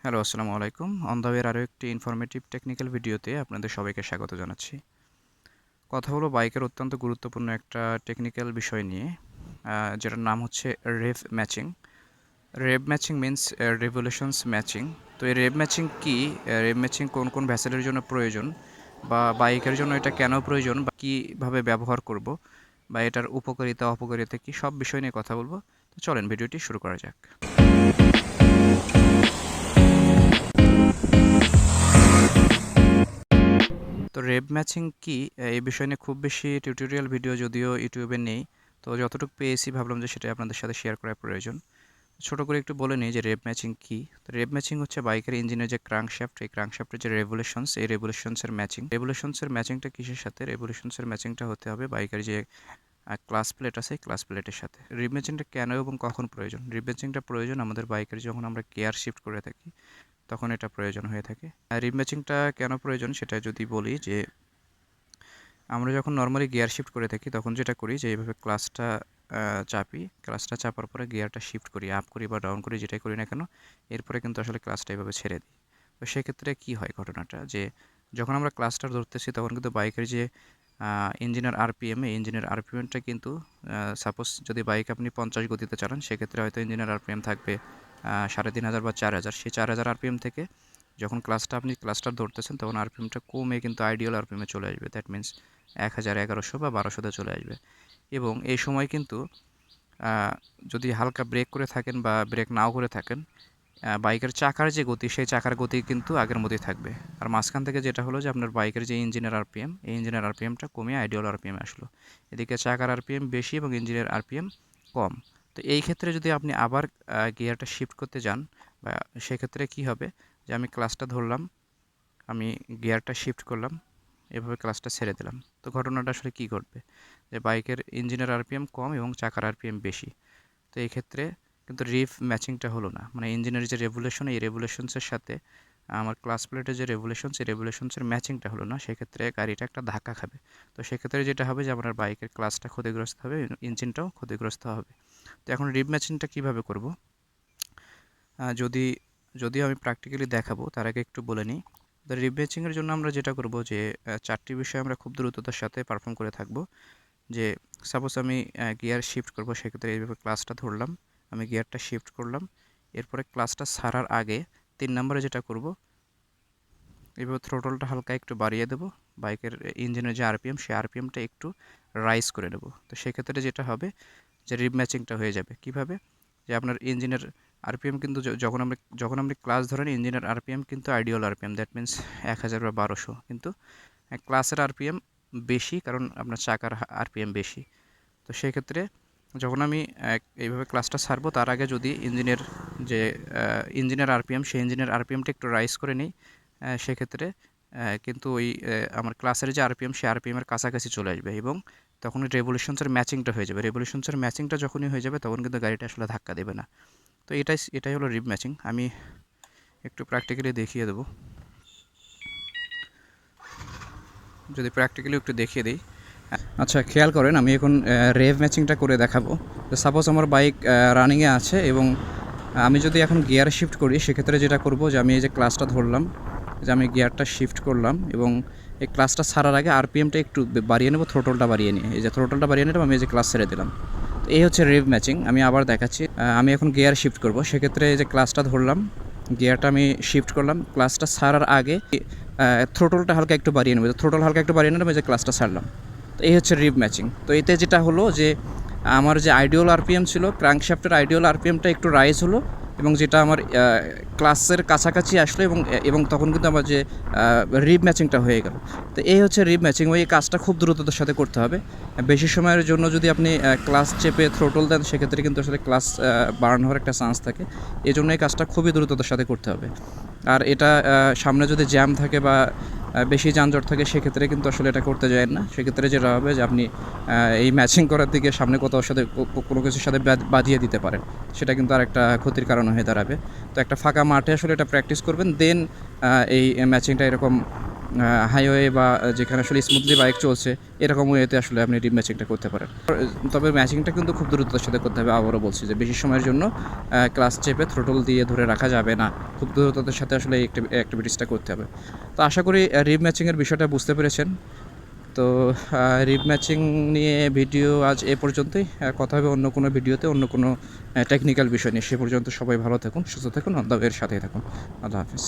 Hello, আসসালামু আলাইকুম। On the ওয়ের আরও একটি ইনফরমেটিভ টেকনিক্যাল ভিডিওতে আপনাদের সবাইকে স্বাগত জানাচ্ছি। কথা হলো বাইকের অত্যন্ত গুরুত্বপূর্ণ একটা টেকনিক্যাল বিষয় নিয়ে, যেটার নাম হচ্ছে rev matching. Rev matching means revolutions matching. তো এই রেভ ম্যাচিং কী, রেভ ম্যাচিং কোন কোন ভ্যাসেলের জন্য প্রয়োজন, বা বাইকের জন্য এটা কেন প্রয়োজন, বা কীভাবে ব্যবহার করব, বা এটার উপকারিতা অপকারিতা কী, সব বিষয় নিয়ে কথা বলবো। তো চলেন ভিডিওটি শুরু করা যাক। তো রেভ ম্যাচিং কি, এই বিষয় নিয়ে খুব বেশি টিউটোরিয়াল ভিডিও যদিও ইউটিউবে নেই, তো যতটুকু পেয়েছি ভাবলাম যে সেটাই আপনাদের সাথে শেয়ার করা প্রয়োজন। ছোট করে একটু বলে নিই যে রেভ ম্যাচিং কি। তো রেভ ম্যাচিং হচ্ছে বাইকের ইঞ্জিনের যে ক্রাঙ্কশ্যাফট, এই ক্রাঙ্কশ্যাফটের যে রেভলিউশনস, এই রেভলিউশনসের ম্যাচিং। রেভলিউশনসের ম্যাচিংটা কিসের সাথে? রেভলিউশনসের ম্যাচিংটা হতে হবে বাইকের যে ক্লাস প্লেট আছে, ক্লাস প্লেটের সাথে। রিব ম্যাচিংটা কেন এবং কখন প্রয়োজন? রিব ম্যাচিংটা প্রয়োজন আমাদের বাইকের যখন আমরা গিয়ার শিফট করে থাকি, তখন এটা প্রয়োজন হয়ে থাকে। আর রিব ম্যাচিংটা কেন প্রয়োজন সেটা যদি বলি, যে আমরা যখন নর্মালি গিয়ার শিফট করে থাকি তখন যেটা করি যে এইভাবে ক্লাসটা চাপি, ক্লাসটা চাপার পরে গিয়ারটা শিফট করি, আপ করি বা ডাউন করি, যেটাই করি না কেন, এরপরে কিন্তু আসলে ক্লাসটা এইভাবে ছেড়ে দিই। তো সেক্ষেত্রে কী হয় ঘটনাটা, যে যখন আমরা ক্লাসটা ধরতেছি তখন কিন্তু বাইকের যে ইঞ্জিনের আরপিএম, এই ইঞ্জিনের আরপিএমটা কিন্তু সাপোজ যদি বাইক আপনি 50 গতিতে চালান, সেক্ষেত্রে হয়তো ইঞ্জিনের আরপিএম থাকবে 3500 বা 4000। সেই 4000 আরপিএম থেকে যখন ক্লাসটা ধরতেছেন তখন আরপিএমটা কমে কিন্তু আইডিয়াল আরপিএমে চলে আসবে। দ্যাট মিন্স 1000, 1100 বা 1200তে চলে আসবে। এবং এই সময় কিন্তু যদি হালকা ব্রেক করে থাকেন বা ব্রেক নাও করে থাকেন, বাইকের চাকার যে গতি, সেই চাকার গতি কিন্তু আগের মতোই থাকবে। আর মাঝখান থেকে যেটা হলো যে আপনার বাইকের যে ইঞ্জিনের আরপিএম, এই ইঞ্জিনের আরপিএমটা কমে আইডিয়াল আরপিএমে আসলো। এদিকে চাকার আরপিএম বেশি এবং ইঞ্জিনের আরপিএম কম। তো এই ক্ষেত্রে যদি আপনি আবার গিয়ারটা শিফট করতে যান, বা সেক্ষেত্রে কী হবে, যে আমি ক্লাসটা ধরলাম, আমি গিয়ারটা শিফট করলাম, এভাবে ক্লাসটা ছেড়ে দিলাম। তো ঘটনাটা আসলে কী ঘটবে, যে বাইকের ইঞ্জিনের আরপিএম কম এবং চাকার আরপিএম বেশি। তো এই ক্ষেত্রে কিন্তু রিভ ম্যাচিংটা হলো না, মানে ইঞ্জিনের যে রেভুলেশন, এই রেভুলেশনসের সাথে আমার ক্লাস প্লেটের যে রেভুলেশনস, এই রেভুলেশনসের ম্যাচিংটা হলো না। সেক্ষেত্রে গাড়িটা একটা ধাক্কা খাবে। তো সেক্ষেত্রে যেটা হবে যে আপনার বাইকের ক্লাসটা ক্ষতিগ্রস্ত হবে, ইঞ্জিনটাও ক্ষতিগ্রস্ত হবে। তো এখন রিভ ম্যাচিংটা কীভাবে করব, যদি যদিও আমি প্র্যাকটিক্যালি দেখাবো, তার আগে একটু বলে নিই। তো রিভ ম্যাচিংয়ের জন্য আমরা যেটা করব, যে 4টি বিষয় আমরা খুব দ্রুততার সাথে পারফর্ম করে থাকব। যে সাপোজ আমি গিয়ার শিফট করব, সেক্ষেত্রে এইভাবে ক্লাসটা ধরলাম, আমি গিয়ারটা শিফট করলাম, এরপরে ক্লাসটা ছাড়ার আগে 3 নম্বরে যেটা করব, এইভাবে থ্রোটলটা হালকা একটু বাড়িয়ে দেবো, বাইকের ইঞ্জিনের যে আরপিএম, সেই আরপিএমটা একটু রাইজ করে নেব। তো সেক্ষেত্রে যেটা হবে যে রিব ম্যাচিংটা হয়ে যাবে। কিভাবে, যে আপনার ইঞ্জিনের আরপিএম কিন্তু যখন আমরা ক্লাস ধরেন, ইঞ্জিনের আরপিএম কিন্তু আইডিয়াল আরপিএম, দ্যাট মিন্স 1000 বা 1200, কিন্তু ক্লাসের আরপিএম বেশি, কারণ আপনার চাকার আরপিএম বেশি। তো সেক্ষেত্রে যখন আমি এইভাবে ক্লাসটা ছাড়বো, তার আগে যদি যে ইঞ্জিনের আরপিএম, সেই ইঞ্জিনের আরপিএমটা একটু রাইজ করে নিই, সেক্ষেত্রে কিন্তু ওই আমার ক্লাসের যে আরপিএম, সেই আরপিএমের কাছাকাছি চলে আসবে, এবং তখন রেভলিউশনসের ম্যাচিংটা হয়ে যাবে। রেভলিউশনসের ম্যাচিংটা যখনই হয়ে যাবে, তখন কিন্তু গাড়িটা আসলে ধাক্কা দেবে না। তো এটাই হলো রিব ম্যাচিং। আমি একটু প্র্যাকটিক্যালি দেখিয়ে দেবো। যদি প্র্যাকটিক্যালি একটু দেখিয়ে দিই, আচ্ছা খেয়াল করেন, আমি এখন রেভ ম্যাচিংটা করে দেখাবো। তো সাপোজ আমার বাইক রানিংয়ে আছে, এবং আমি যদি এখন গিয়ার শিফট করি, সেক্ষেত্রে যেটা করব, যে আমি এই যে ক্লাসটা ধরলাম, যে আমি গিয়ারটা শিফট করলাম, এবং এই ক্লাসটা ছাড়ার আগে আরপিএমটা একটু বাড়িয়ে নেব, থ্রোটলটা বাড়িয়ে নিয়ে, এই যে থ্রোটলটা বাড়িয়ে নিলাম, আমি এই যে ক্লাস ছেড়ে দিলাম। তো এই হচ্ছে রেভ ম্যাচিং। আমি আবার দেখাচ্ছি, আমি এখন গিয়ার শিফট করব, সেক্ষেত্রে এই যে ক্লাসটা ধরলাম, গিয়ারটা আমি শিফট করলাম, ক্লাসটা ছাড়ার আগে থ্রোটলটা হালকা একটু বাড়িয়ে নেব, থ্রোটল হালকা একটু বাড়িয়ে নিলাম, এই যে ক্লাসটা ছাড়লাম। তো এই হচ্ছে রিব ম্যাচিং। তো এতে যেটা হলো, যে আমার যে আইডিয়াল আরপিএম ছিল, ক্র্যাঙ্কশ্যাফটের আইডিয়াল আরপিএমটা একটু রাইজ হলো, এবং যেটা আমার ক্লাসের কাছাকাছি আসলো, এবং তখন কিন্তু আমার যে রিব ম্যাচিংটা হয়ে গেল। তো এই হচ্ছে রিব ম্যাচিং। ওই কাজটা খুব দ্রুততার সাথে করতে হবে। বেশি সময়ের জন্য যদি আপনি ক্লাস চেপে থ্রোটল দেন, সেক্ষেত্রে কিন্তু আসলে ক্লাস বার্ন হওয়ার একটা চান্স থাকে। এই জন্য এই কাজটা খুবই দ্রুততার সাথে করতে হবে। আর এটা সামনে যদি জ্যাম থাকে বা বেশি যানজট থাকে, সেক্ষেত্রে কিন্তু আসলে এটা করতে যায় না। সেক্ষেত্রে যেটা হবে, যে আপনি এই ম্যাচিং করার দিকে সামনে কোথাও সাথে কোনো কিছুর সাথে বাজিয়ে দিতে পারেন, সেটা কিন্তু আর একটা ক্ষতির কারণ হয়ে দাঁড়াবে। তো একটা ফাঁকা মাঠে আসলে এটা প্র্যাকটিস করবেন, দেন এই ম্যাচিংটা এরকম হাইওয়ে বা যেখানে আসলে স্মুথলি বাইক চলছে এরকম ওয়েতে আসলে আপনি রিম ম্যাচিংটা করতে পারেন। তবে ম্যাচিংটা কিন্তু খুব দ্রুততার সাথে করতে হবে। আবারও বলছি যে বেশি সময়ের জন্য ক্লাচ চেপে থ্রোটল দিয়ে ধরে রাখা যাবে না। খুব দ্রুততার সাথে আসলে এই অ্যাক্টিভিটিসটা করতে হবে। তো আশা করি রিম ম্যাচিংয়ের বিষয়টা বুঝতে পেরেছেন। তো রিব ম্যাচিং নিয়ে ভিডিও আজ এ পর্যন্তই। কথা হবে অন্য কোনো ভিডিওতে, অন্য কোনো টেকনিক্যাল বিষয় নিয়ে। সে পর্যন্ত সবাই ভালো থাকুন, সুস্থ থাকুন, এর সাথেই থাকুন। আল্লাহ হাফিজ।